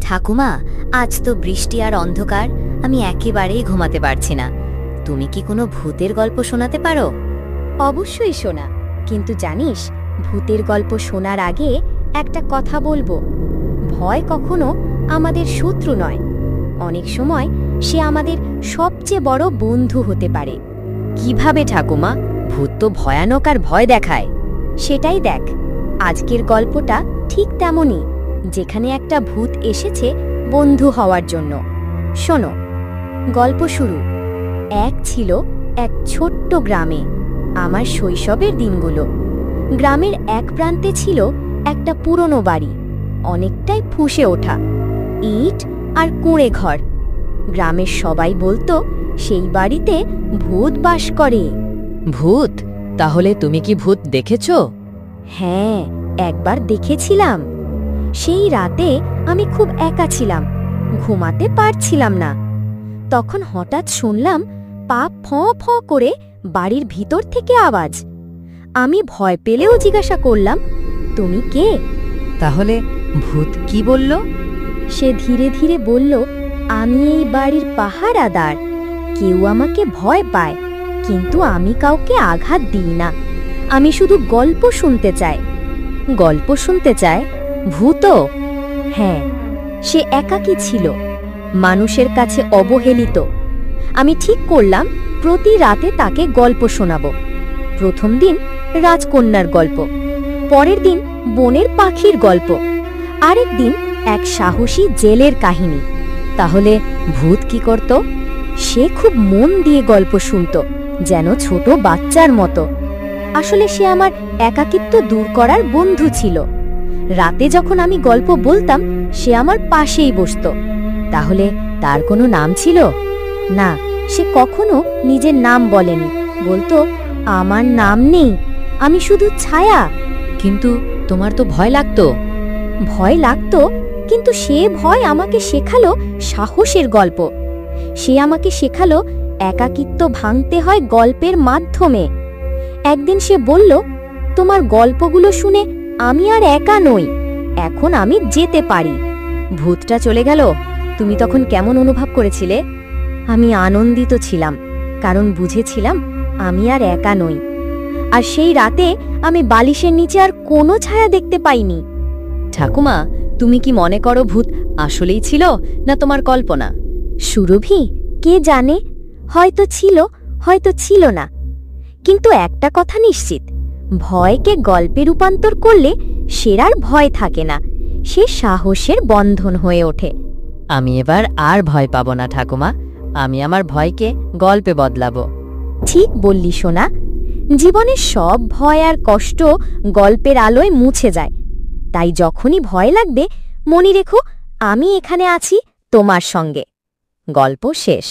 ঠাকুমা, আজ তো বৃষ্টি আর অন্ধকার, আমি একেবারেই ঘুমাতে পারছি না। তুমি কি কোনো ভূতের গল্প শোনাতে পারো? অবশ্যই শোনা, কিন্তু জানিস, ভূতের গল্প শোনার আগে একটা কথা বলবো। ভয় কখনো আমাদের শত্রু নয়, অনেক সময় সে আমাদের সবচেয়ে বড় বন্ধু হতে পারে। কিভাবে ঠাকুমা? ভূত তো ভয়ানক আর ভয় দেখায়। সেটাই দেখ, আজকের গল্পটা ঠিক তেমনই, যেখানে একটা ভূত এসেছে বন্ধু হওয়ার জন্য। শোনো, গল্প শুরু। ছিল এক ছোট্ট গ্রামে, আমার শৈশবের দিনগুলো। গ্রামের এক প্রান্তে ছিল একটা পুরনো বাড়ি, অনেকটাই ফুঁসে ওঠা, ইট আর কুঁড়ে ঘর। গ্রামের সবাই বলতো সেই বাড়িতে ভূত বাস করে। ভূত? তাহলে তুমি কি ভূত দেখেছ? হ্যাঁ, একবার দেখেছিলাম। সেই রাতে আমি খুব একা ছিলাম, ঘুমাতে পারছিলাম না। তখন হঠাৎ শুনলাম পা ফঁ ফঁ করে বাড়ির ভিতর থেকে আওয়াজ। আমি ভয় পেলেও জিজ্ঞাসা করলাম, তুমি কে? তাহলে ভূত কি বলল? সে ধীরে ধীরে বলল, আমি এই বাড়ির পাহারাদার। কেউ আমাকে ভয় পায়, কিন্তু আমি কাউকে আঘাত দিই না। আমি শুধু গল্প শুনতে চাই। গল্প শুনতে চায়? ভূত? হ্যাঁ, সে একাকী ছিল, মানুষের কাছে অবহেলিত। আমি ঠিক করলাম প্রতি রাতে তাকে গল্প শোনাব। প্রথম দিন রাজকন্যার গল্প, পরের দিন বনের পাখির গল্প, আরেক দিন এক সাহসী জেলের কাহিনী। তাহলে ভূত কি করত? সে খুব মন দিয়ে গল্প শুনত, যেন ছোট বাচ্চার মতো। আসলে সে আমার একাকিত্ব দূর করার বন্ধু ছিল। রাতে যখন আমি গল্প বলতাম, সে আমার পাশেই বসত। তাহলে তার কোনো নাম ছিল? না, সে কখনো নিজের নাম বলেনি। বলতো, আমার নাম নেই, আমি শুধু ছায়া। কিন্তু তোমার তো ভয় লাগতো। ভয় লাগতো, কিন্তু সে ভয় আমাকে শেখালো সাহসের গল্প। সে আমাকে শেখালো একাকিত্ব ভাঙতে হয় গল্পের মাধ্যমে। একদিন সে বলল, তোমার গল্পগুলো শুনে আমি আর একা নই, এখন আমি যেতে পারি। ভূতটা চলে গেল, তুমি তখন কেমন অনুভব করেছিলে? আমি আনন্দিত ছিলাম, কারণ বুঝেছিলাম আমি আর একা নই। আর সেই রাতে আমি বালিশের নিচে আর কোনো ছায়া দেখতে পাইনি। ঠাকুমা, তুমি কি মনে করো ভূত আসলেই ছিল, না তোমার কল্পনা? সুরভি, কে জানে, হয়তো ছিল, হয়তো ছিল না। কিন্তু একটা কথা নিশ্চিত, ভয়কে গল্পে রূপান্তর করলে সেরার ভয় থাকে না, সে সাহসের বন্ধন হয়ে ওঠে। আমি এবার আর ভয় পাবো না ঠাকুমা, আমি আমার ভয়কে গল্পে বদলাবো। ঠিক বললি সোনা, জীবনের সব ভয় আর কষ্ট গল্পের আলোয় মুছে যায়। তাই যখনই ভয় লাগবে, মনে রেখো আমি এখানে আছি তোমার সঙ্গে। গল্প শেষ।